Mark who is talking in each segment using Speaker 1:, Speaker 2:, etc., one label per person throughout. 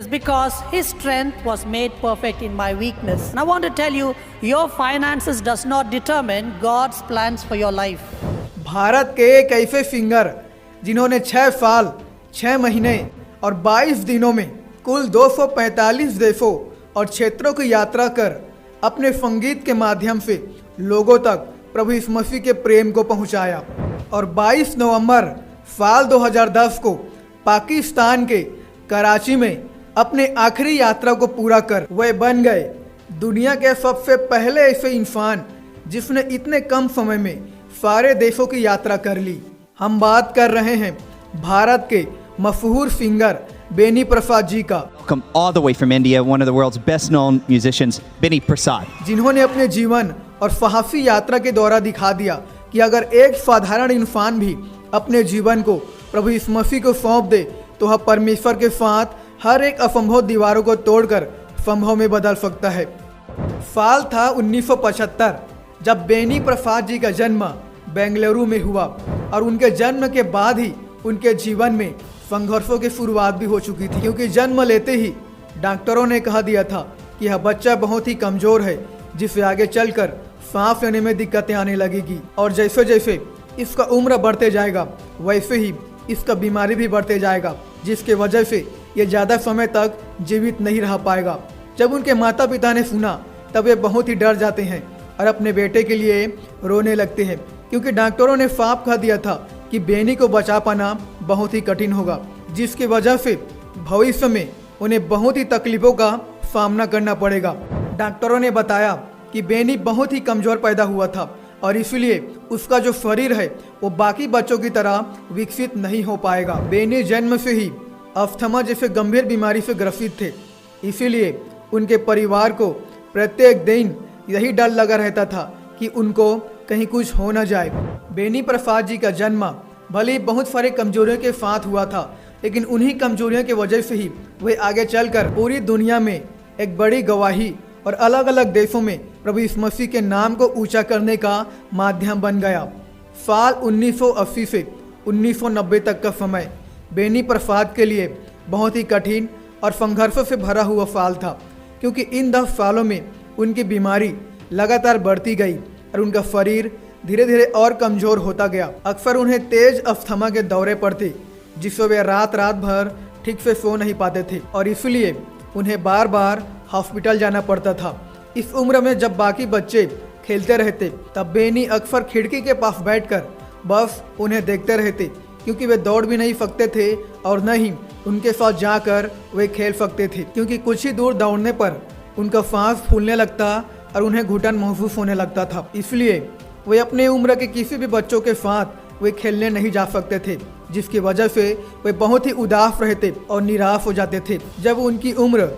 Speaker 1: because his strength was made perfect in my weakness. And I want to tell you, your finances does not determine God's plans for your life.
Speaker 2: Bharat के एक ऐसे singer जिन्होंने 6 साल 6 महीने और 22 दिनों में कुल 245 देशों और क्षेत्रों की यात्रा कर अपने संगीत के माध्यम से लोगों तक प्रभु यीशु मसीह के प्रेम को पहुंचाया। और 22 नवंबर साल 2010 को पाकिस्तान के कराची में अपने आखिरी यात्रा को पूरा कर वह बन गए दुनिया के सबसे पहले ऐसे इंसान जिसने इतने कम समय में सारे देशों की यात्रा कर ली। हम बात कर रहे हैं भारत के मशहूर सिंगर बेनी प्रसाद जी का।
Speaker 3: Come all the way from India, one of the world's best known musicians, Benny Prasad.
Speaker 2: जिन्होंने अपने जीवन और साहसी यात्रा के द्वारा दिखा दिया कि अगर एक साधारण इंसान भी अपने जीवन को प्रभु यीशु मसीह को सौंप दे तो वह परमेश्वर के साथ हर एक असंभव दीवारों को तोड़कर संभव में बदल सकता है। साल था 1975 जब बेनी प्रसाद जी का जन्म बेंगलुरु में हुआ और उनके जन्म के बाद ही उनके जीवन में संघर्षों की शुरुआत भी हो चुकी थी, क्योंकि जन्म लेते ही डॉक्टरों ने कहा दिया था कि यह बच्चा बहुत ही कमज़ोर है जिससे आगे चलकर सांस लेने में दिक्कतें आने लगेगी। और जैसे जैसे इसका उम्र बढ़ते जाएगा वैसे ही इसका बीमारी भी बढ़ते जाएगा, जिसके वजह से ये ज़्यादा समय तक जीवित नहीं रह पाएगा। जब उनके माता पिता ने सुना तब वे बहुत ही डर जाते हैं और अपने बेटे के लिए रोने लगते हैं, क्योंकि डॉक्टरों ने साफ कह दिया था कि बेनी को बचा पाना बहुत ही कठिन होगा, जिसकी वजह से भविष्य में उन्हें बहुत ही तकलीफों का सामना करना पड़ेगा। डॉक्टरों ने बताया कि बेनी बहुत ही कमज़ोर पैदा हुआ था और इसलिए उसका जो शरीर है वो बाकी बच्चों की तरह विकसित नहीं हो पाएगा। बेनी जन्म से ही अस्थमा जैसे गंभीर बीमारी से ग्रसित थे, इसीलिए उनके परिवार को प्रत्येक दिन यही डर लगा रहता था कि उनको कहीं कुछ हो न जाए। बेनी प्रसाद जी का जन्म भले ही बहुत सारे कमजोरियों के साथ हुआ था, लेकिन उन्हीं कमजोरियों की वजह से ही वे आगे चलकर पूरी दुनिया में एक बड़ी गवाही और अलग अलग देशों में प्रभु यीशु मसीह के नाम को ऊंचा करने का माध्यम बन गया। साल 1980 से 1990 तक का समय बेनी प्रसाद के लिए बहुत ही कठिन और संघर्षों से भरा हुआ साल था, क्योंकि इन 10 सालों में उनकी बीमारी लगातार बढ़ती गई और उनका शरीर धीरे धीरे और कमज़ोर होता गया। अक्सर उन्हें तेज अस्थमा के दौरे पड़ते, जिससे वे रात भर ठीक से सो नहीं पाते थे और इसलिए उन्हें बार बार हॉस्पिटल जाना पड़ता था। इस उम्र में जब बाकी बच्चे खेलते रहते तब बेनी अक्सर खिड़की के पास बैठकर बस उन्हें देखते रहते, क्योंकि वे दौड़ भी नहीं सकते थे और न ही उनके साथ जाकर वे खेल सकते थे, क्योंकि कुछ ही दूर दौड़ने पर उनका सांस फूलने लगता और उन्हें घुटन महसूस होने लगता था। इसलिए वे अपने उम्र के किसी भी बच्चों के साथ वे खेलने नहीं जा सकते थे, जिसकी वजह से वे बहुत ही उदास रहते और निराश हो जाते थे। जब उनकी उम्र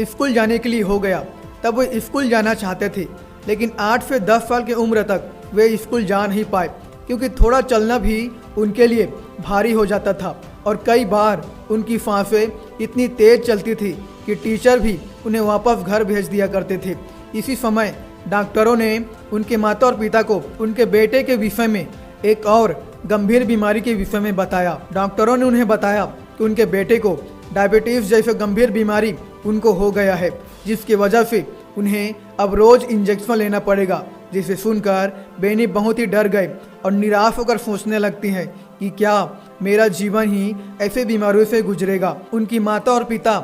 Speaker 2: स्कूल जाने के लिए हो गया तब वे स्कूल जाना चाहते थे, लेकिन 8 से 10 साल की उम्र तक वे स्कूल जा नहीं पाए, क्योंकि थोड़ा चलना भी उनके लिए भारी हो जाता था और कई बार उनकी सांसें इतनी तेज चलती थी कि टीचर भी उन्हें वापस घर भेज दिया करते थे। इसी समय डॉक्टरों ने उनके माता और पिता को उनके बेटे के विषय में एक और गंभीर बीमारी के विषय में बताया। डॉक्टरों ने उन्हें बताया कि उनके बेटे को डायबिटीज़ जैसे गंभीर बीमारी उनको हो गया है, जिसकी वजह से उन्हें अब रोज़ इंजेक्शन लेना पड़ेगा। जिसे सुनकर बेनी बहुत ही डर गए और निराश होकर सोचने लगती हैं कि क्या मेरा जीवन ही ऐसे बीमारियों से गुजरेगा। उनकी माता और पिता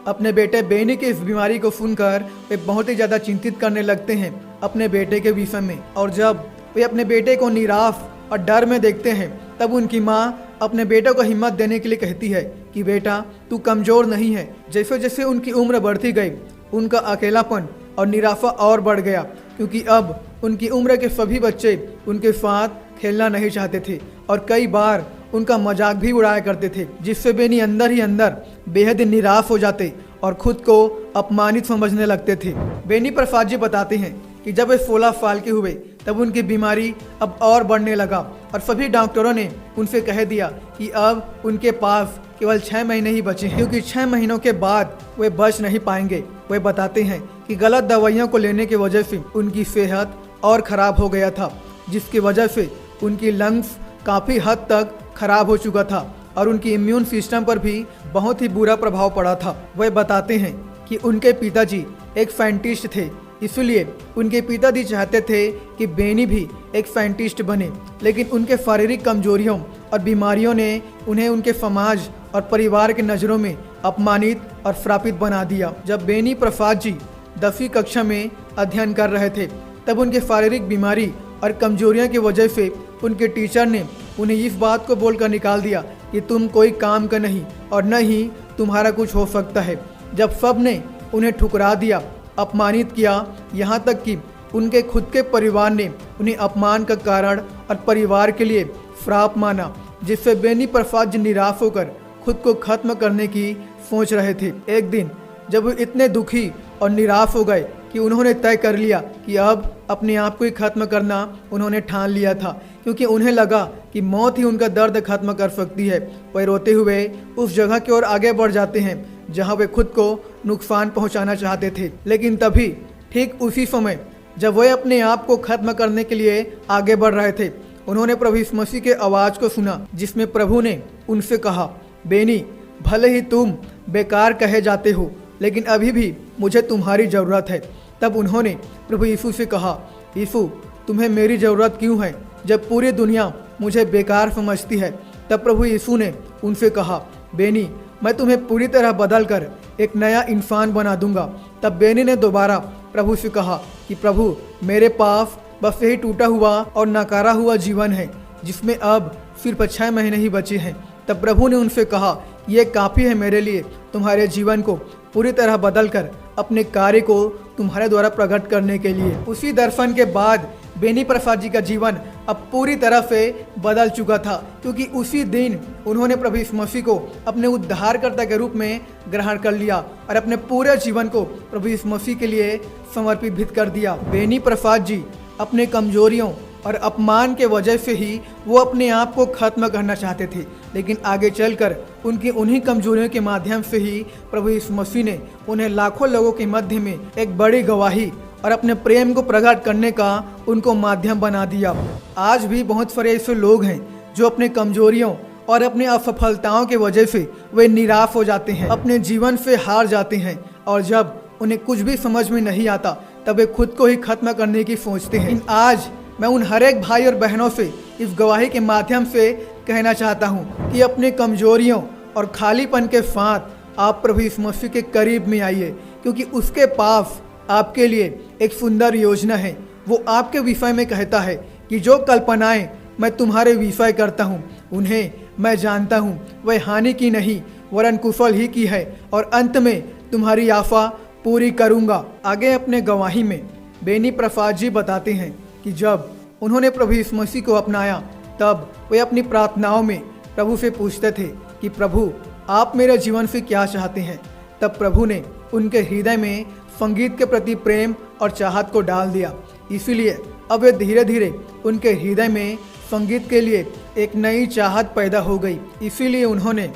Speaker 2: अपने बेटे बेनी की इस बीमारी को सुनकर वे बहुत ही ज़्यादा चिंतित करने लगते हैं अपने बेटे के विषय में, और जब वे अपने बेटे को निराश और डर में देखते हैं तब उनकी माँ अपने बेटे को हिम्मत देने के लिए कहती है कि बेटा तू कमज़ोर नहीं है। जैसे जैसे उनकी उम्र बढ़ती गई उनका अकेलापन और निराशा और बढ़ गया, क्योंकि अब उनकी उम्र के सभी बच्चे उनके साथ खेलना नहीं चाहते थे और कई बार उनका मजाक भी उड़ाया करते थे, जिससे बेनी अंदर ही अंदर बेहद निराश हो जाते और खुद को अपमानित समझने लगते थे। बेनी प्रसाद जी बताते हैं कि जब वे 16 साल के हुए तब उनकी बीमारी अब और बढ़ने लगा और सभी डॉक्टरों ने उनसे कह दिया कि अब उनके पास केवल 6 महीने ही बचे हैं, क्योंकि 6 महीनों के बाद वे बच नहीं पाएंगे। वे बताते हैं कि गलत दवाइयों को लेने की वजह से उनकी सेहत और ख़राब हो गया था, जिसकी वजह से उनकी लंग्स काफ़ी हद तक ख़राब हो चुका था और उनकी इम्यून सिस्टम पर भी बहुत ही बुरा प्रभाव पड़ा था। वह बताते हैं कि उनके पिताजी एक साइंटिस्ट थे, इसलिए उनके पिताजी चाहते थे कि बेनी भी एक साइंटिस्ट बने, लेकिन उनके शारीरिक कमजोरियों और बीमारियों ने उन्हें उनके समाज और परिवार की नज़रों में अपमानित और श्रापित बना दिया। जब बेनी प्रसाद जी 10वीं कक्षा में अध्ययन कर रहे थे, तब उनके शारीरिक बीमारी और कमजोरियों की वजह से उनके टीचर ने उन्हें इस बात को बोलकर निकाल दिया कि तुम कोई काम का नहीं और न ही तुम्हारा कुछ हो सकता है। जब सब ने उन्हें ठुकरा दिया, अपमानित किया, यहाँ तक कि उनके खुद के परिवार ने उन्हें अपमान का कारण और परिवार के लिए श्राप माना, जिससे बेनी प्रसाद जी निराश होकर खुद को खत्म करने की सोच रहे थे। एक दिन जब वो इतने दुखी और निराश हो गए कि उन्होंने तय कर लिया कि अब अपने आप को ही खत्म करना उन्होंने ठान लिया था, क्योंकि उन्हें लगा कि मौत ही उनका दर्द खत्म कर सकती है। वह रोते हुए उस जगह की ओर आगे बढ़ जाते हैं जहां वे खुद को नुकसान पहुंचाना चाहते थे। लेकिन तभी ठीक उसी समय जब वह अपने आप को खत्म करने के लिए आगे बढ़ रहे थे, उन्होंने प्रभु यीशु मसीह के आवाज़ को सुना, जिसमें प्रभु ने उनसे कहा, बेनी, भले ही तुम बेकार कहे जाते हो, लेकिन अभी भी मुझे तुम्हारी ज़रूरत है। तब उन्होंने प्रभु यीशु से कहा, यीशु, तुम्हें मेरी ज़रूरत क्यों है जब पूरी दुनिया मुझे बेकार समझती है। तब प्रभु यीशु ने उनसे कहा, बेनी, मैं तुम्हें पूरी तरह बदल कर एक नया इंसान बना दूंगा। तब बेनी ने दोबारा प्रभु से कहा कि प्रभु, मेरे पास बस यही टूटा हुआ और नकारा हुआ जीवन है, जिसमें अब सिर्फ 6 महीने ही बचे हैं। तब प्रभु ने उनसे कहा, ये काफ़ी है मेरे लिए तुम्हारे जीवन को पूरी तरह बदल कर अपने कार्य को तुम्हारे द्वारा प्रकट करने के लिए। उसी दर्शन के बाद बेनी प्रसाद जी का जीवन अब पूरी तरह से बदल चुका था, क्योंकि उसी दिन उन्होंने प्रभु यीशु मसीह को अपने उद्धारकर्ता के रूप में ग्रहण कर लिया और अपने पूरे जीवन को प्रभु यीशु मसीह के लिए समर्पित भी कर दिया। बेनी प्रसाद जी अपने कमजोरियों और अपमान के वजह से ही वो अपने आप को खत्म करना चाहते थे, लेकिन आगे चलकर उनकी उन्हीं कमजोरियों के माध्यम से ही प्रभु यीशु मसीह ने उन्हें लाखों लोगों के मध्य में एक बड़ी गवाही और अपने प्रेम को प्रकट करने का उनको माध्यम बना दिया। आज भी बहुत सारे ऐसे लोग हैं जो अपने कमजोरियों और अपनी असफलताओं के वजह से वे निराश हो जाते हैं, अपने जीवन से हार जाते हैं, और जब उन्हें कुछ भी समझ में नहीं आता तब वे खुद को ही खत्म करने की सोचते हैं। आज मैं उन हर एक भाई और बहनों से इस गवाही के माध्यम से कहना चाहता हूँ कि अपने कमजोरियों और खालीपन के साथ आप प्रभु यीशु मसीह के करीब में आइए, क्योंकि उसके पास आपके लिए एक सुंदर योजना है। वो आपके विषय में कहता है कि जो कल्पनाएं मैं तुम्हारे विषय करता हूँ उन्हें मैं जानता हूँ, वह हानि की नहीं वरन कुशल ही की है, और अंत में तुम्हारी आशा पूरी करूँगा। आगे अपने गवाही में बेनी प्रसाद जी बताते हैं कि जब उन्होंने प्रभु यीशु मसीह को अपनाया तब वे अपनी प्रार्थनाओं में प्रभु से पूछते थे कि प्रभु, आप मेरे जीवन से क्या चाहते हैं। तब प्रभु ने उनके हृदय में संगीत के प्रति प्रेम और चाहत को डाल दिया, इसीलिए अब वे धीरे धीरे उनके हृदय में संगीत के लिए एक नई चाहत पैदा हो गई। इसीलिए उन्होंने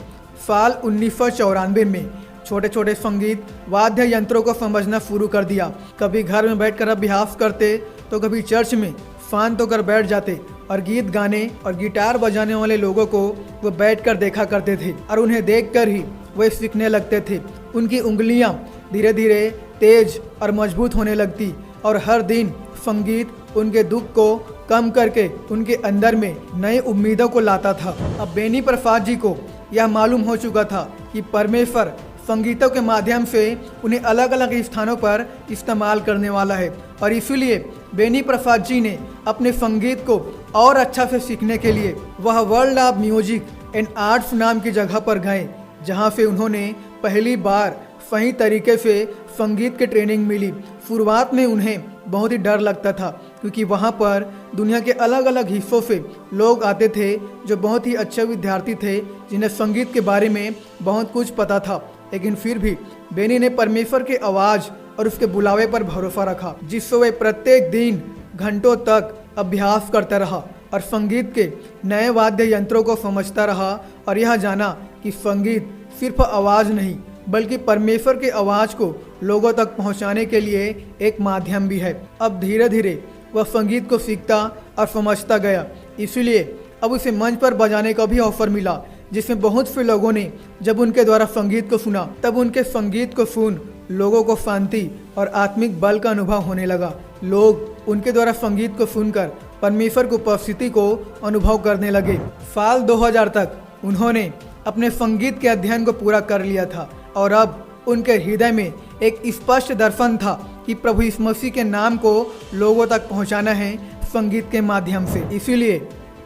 Speaker 2: साल 1994 में छोटे छोटे संगीत वाद्य यंत्रों को समझना शुरू कर दिया। कभी घर में बैठकर अभ्यास करते तो कभी चर्च में शांत होकर बैठ जाते और गीत गाने और गिटार बजाने वाले लोगों को वो बैठकर देखा करते थे और उन्हें देखकर ही वे सीखने लगते थे। उनकी उंगलियां धीरे धीरे तेज और मजबूत होने लगती और हर दिन संगीत उनके दुख को कम करके उनके अंदर में नई उम्मीदों को लाता था। अब बेनी प्रसाद जी को यह मालूम हो चुका था कि परमेश्वर संगीतों के माध्यम से उन्हें अलग अलग स्थानों पर इस्तेमाल करने वाला है, और इसीलिए बेनी प्रसाद जी ने अपने संगीत को और अच्छा से सीखने के लिए वह world of music and arts नाम की जगह पर गए, जहां से उन्होंने पहली बार सही तरीके से संगीत की ट्रेनिंग मिली। शुरुआत में उन्हें बहुत ही डर लगता था, क्योंकि वहाँ पर दुनिया के अलग अलग हिस्सों से लोग आते थे जो बहुत ही अच्छे विद्यार्थी थे, जिन्हें संगीत के बारे में बहुत कुछ पता था। लेकिन फिर भी बेनी ने परमेश्वर के आवाज़ और उसके बुलावे पर भरोसा रखा, जिससे वह प्रत्येक दिन घंटों तक अभ्यास करता रहा और संगीत के नए वाद्य यंत्रों को समझता रहा, और यह जाना कि संगीत सिर्फ आवाज़ नहीं बल्कि परमेश्वर के आवाज़ को लोगों तक पहुंचाने के लिए एक माध्यम भी है। अब धीरे धीरे वह संगीत को सीखता और समझता गया, इसलिए अब उसे मंच पर बजाने का भी अवसर मिला, जिसमें बहुत से लोगों ने जब उनके द्वारा संगीत को सुना तब उनके संगीत को सुन लोगों को शांति और आत्मिक बल का अनुभव होने लगा। लोग उनके द्वारा संगीत को सुनकर परमेश्वर की उपस्थिति को अनुभव करने लगे। साल 2000 तक उन्होंने अपने संगीत के अध्ययन को पूरा कर लिया था और अब उनके हृदय में एक स्पष्ट दर्शन था कि प्रभु यीशु मसीह के नाम को लोगों तक पहुंचाना है संगीत के माध्यम से। इसीलिए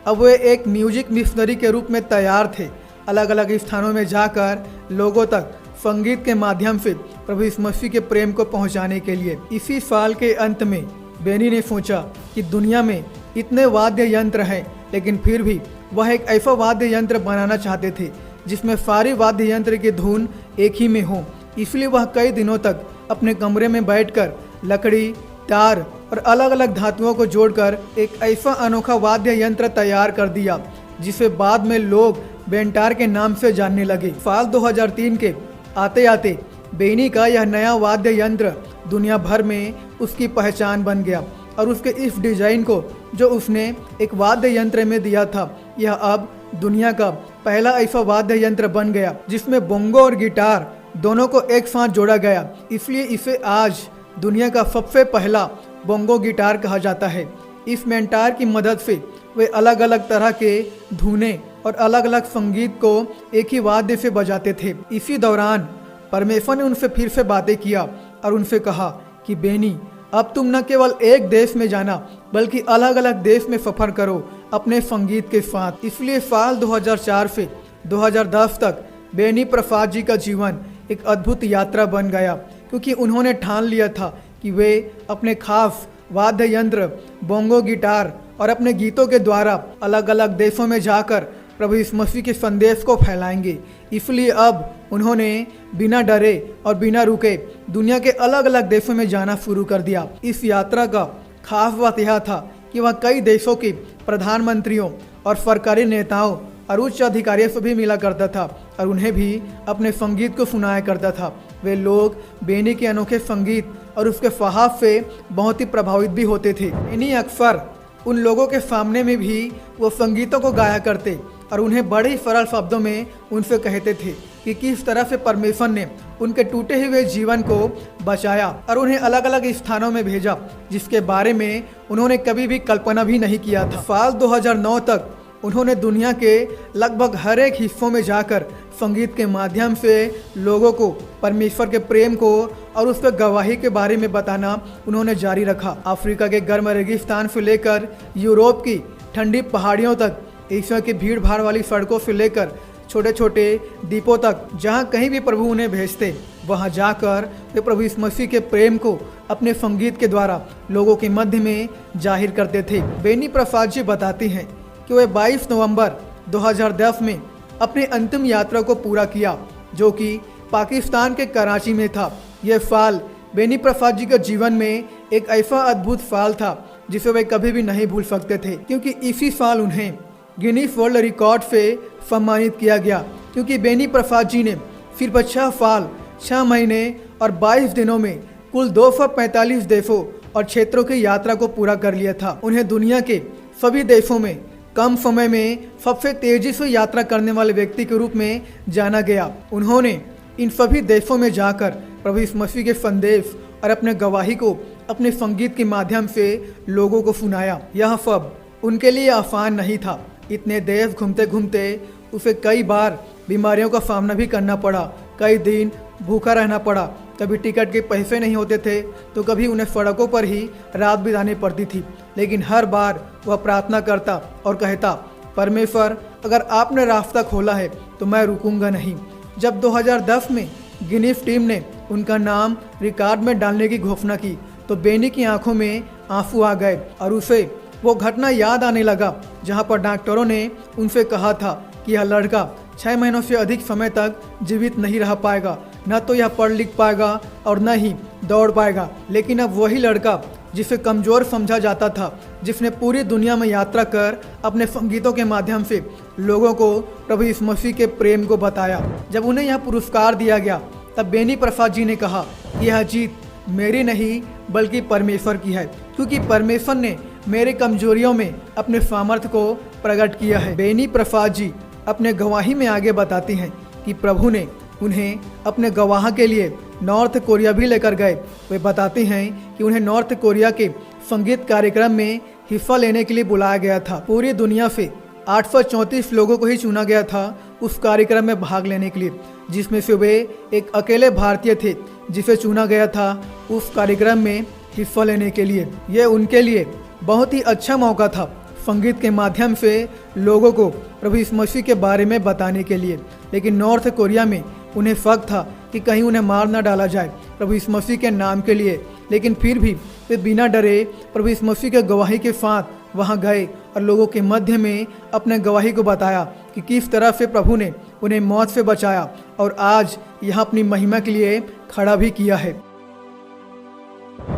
Speaker 2: अब वे एक म्यूजिक मिशनरी के रूप में तैयार थे, अलग अलग स्थानों में जाकर लोगों तक संगीत के माध्यम से प्रभु यीशु मसीह के प्रेम को पहुंचाने के लिए। इसी साल के अंत में बेनी ने सोचा कि दुनिया में इतने वाद्य यंत्र हैं, लेकिन फिर भी वह एक ऐसा वाद्य यंत्र बनाना चाहते थे जिसमें सारी वाद्य यंत्र की धुन एक ही में हो। इसलिए वह कई दिनों तक अपने कमरे में बैठकर लकड़ी, तार और अलग अलग धातुओं को जोड़कर एक ऐसा अनोखा वाद्य यंत्र तैयार कर दिया जिसे बाद में लोग बेंटार के नाम से जानने लगे। साल 2003 के आते आते बेनी का यह नया वाद्य यंत्र दुनिया भर में उसकी पहचान बन गया और उसके इस डिजाइन को जो उसने एक वाद्य यंत्र में दिया था, यह अब दुनिया का पहला ऐसा वाद्य यंत्र बन गया जिसमें बोंगो और गिटार दोनों को एक साथ जोड़ा गया। इसलिए इसे आज दुनिया का सबसे पहला बोंगो गिटार कहा जाता है। इस मेंटार की मदद से वे अलग अलग तरह के धुनें और अलग अलग संगीत को एक ही वाद्य से बजाते थे। इसी दौरान परमेश्वर ने उनसे फिर से बातें किया और उनसे कहा कि बेनी, अब तुम न केवल एक देश में जाना बल्कि अलग अलग देश में सफर करो अपने संगीत के साथ। इसलिए साल 2004 से 2010 तक बेनी प्रसाद जी का जीवन एक अद्भुत यात्रा बन गया, क्योंकि उन्होंने ठान लिया था कि वे अपने खास वाद्य यंत्र बोंगो गिटार और अपने गीतों के द्वारा अलग अलग देशों में जाकर प्रभु यीशु मसीह के संदेश को फैलाएंगे। इसलिए अब उन्होंने बिना डरे और बिना रुके दुनिया के अलग अलग देशों में जाना शुरू कर दिया। इस यात्रा का खास बात यह था कि वह कई देशों के प्रधानमंत्रियों और सरकारी नेताओं और उच्च अधिकारियों से भी मिला करता था और उन्हें भी अपने संगीत को सुनाया करता था। वे लोग बेनी के अनोखे संगीत और उसके फहाव से बहुत ही प्रभावित भी होते थे। बेनी अक्सर उन लोगों के सामने में भी वो संगीतों को गाया करते और उन्हें बड़े ही सरल शब्दों में उनसे कहते थे कि किस तरह से परमेश्वर ने उनके टूटे हुए जीवन को बचाया और उन्हें अलग अलग स्थानों में भेजा जिसके बारे में उन्होंने कभी भी कल्पना भी नहीं किया था। साल 2009 तक उन्होंने दुनिया के लगभग हर एक हिस्सों में जाकर संगीत के माध्यम से लोगों को परमेश्वर के प्रेम को और उस पर गवाही के बारे में बताना उन्होंने जारी रखा। अफ्रीका के गर्म रेगिस्तान से लेकर यूरोप की ठंडी पहाड़ियों तक, एशिया की भीड़ भाड़ वाली सड़कों से लेकर छोटे छोटे द्वीपों तक, जहां कहीं भी प्रभु उन्हें भेजते वहां जाकर वे प्रभु यीशु मसीह के प्रेम को अपने संगीत के द्वारा लोगों के मध्य में जाहिर करते थे। बेनी प्रसाद जी बताती हैं कि वे 22 नवंबर 2010 में अपनी अंतिम यात्रा को पूरा किया, जो कि पाकिस्तान के कराची में था। यह साल बेनी प्रसाद जी के जीवन में एक ऐसा अद्भुत साल था जिसे वे कभी भी नहीं भूल सकते थे, क्योंकि इसी साल उन्हें गिनीज वर्ल्ड रिकॉर्ड से सम्मानित किया गया, क्योंकि बेनी प्रसाद जी ने सिर्फ 6 साल 6 महीने और 22 दिनों में कुल 245 देशों और क्षेत्रों की यात्रा को पूरा कर लिया था। उन्हें दुनिया के सभी देशों में कम समय में सबसे तेजी से यात्रा करने वाले व्यक्ति के रूप में जाना गया। उन्होंने इन सभी देशों में जाकर प्रभु यीशु मसीह के संदेश और अपने गवाही को अपने संगीत के माध्यम से लोगों को सुनाया। यह सब उनके लिए आसान नहीं था। इतने देश घूमते घूमते उसे कई बार बीमारियों का सामना भी करना पड़ा, कई दिन भूखा रहना पड़ा, कभी टिकट के पैसे नहीं होते थे तो कभी उन्हें सड़कों पर ही रात बितानी पड़ती थी। लेकिन हर बार वह प्रार्थना करता और कहता, परमेश्वर अगर आपने रास्ता खोला है तो मैं रुकूंगा नहीं। जब 2010 में गिनीज टीम ने उनका नाम रिकॉर्ड में डालने की घोषणा की तो बेनी की आंखों में आंसू आ गए और उसे वो घटना याद आने लगा जहां पर डॉक्टरों ने उनसे कहा था कि यह लड़का 6 महीनों से अधिक समय तक जीवित नहीं रह पाएगा, न तो यह पढ़ लिख पाएगा और न ही दौड़ पाएगा। लेकिन अब वही लड़का जिसे कमज़ोर समझा जाता था, जिसने पूरी दुनिया में यात्रा कर अपने संगीतों के माध्यम से लोगों को प्रभु यीशु मसीह के प्रेम को बताया। जब उन्हें यह पुरस्कार दिया गया तब बेनी प्रसाद जी ने कहा, यह जीत मेरी नहीं बल्कि परमेश्वर की है, क्योंकि परमेश्वर ने मेरे कमजोरियों में अपने सामर्थ्य को प्रकट किया है। बेनी प्रसाद जी अपने गवाही में आगे बताती हैं कि प्रभु ने उन्हें अपने गवाह के लिए नॉर्थ कोरिया भी लेकर गए। वे बताते हैं कि उन्हें नॉर्थ कोरिया के संगीत कार्यक्रम में हिस्सा लेने के लिए बुलाया गया था। पूरी दुनिया से 834 लोगों को ही चुना गया था उस कार्यक्रम में भाग लेने के लिए, जिसमें से वे एक अकेले भारतीय थे जिसे चुना गया था उस कार्यक्रम में हिस्सा लेने के लिए। यह उनके लिए बहुत ही अच्छा मौका था संगीत के माध्यम से लोगों को प्रभु यीशु मसीह के बारे में बताने के लिए। लेकिन नॉर्थ कोरिया में उन्हें शक था कि कहीं उन्हें मार न डाला जाए प्रभु यीशु मसीह के नाम के लिए। लेकिन फिर भी वे बिना डरे प्रभु यीशु मसीह के गवाही के साथ वहां गए और लोगों के मध्य में अपने गवाही को बताया कि किस तरह से प्रभु ने उन्हें मौत से बचाया और आज यहाँ अपनी महिमा के लिए खड़ा भी किया है।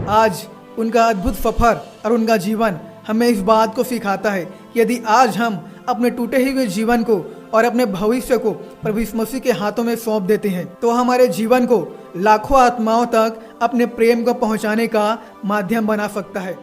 Speaker 2: आज उनका अद्भुत सफर और उनका जीवन हमें इस बात को सिखाता है कि यदि आज हम अपने टूटे हुए जीवन को और अपने भविष्य को प्रभु यीशु मसीह के हाथों में सौंप देते हैं तो हमारे जीवन को लाखों आत्माओं तक अपने प्रेम को पहुंचाने का माध्यम बना सकता है।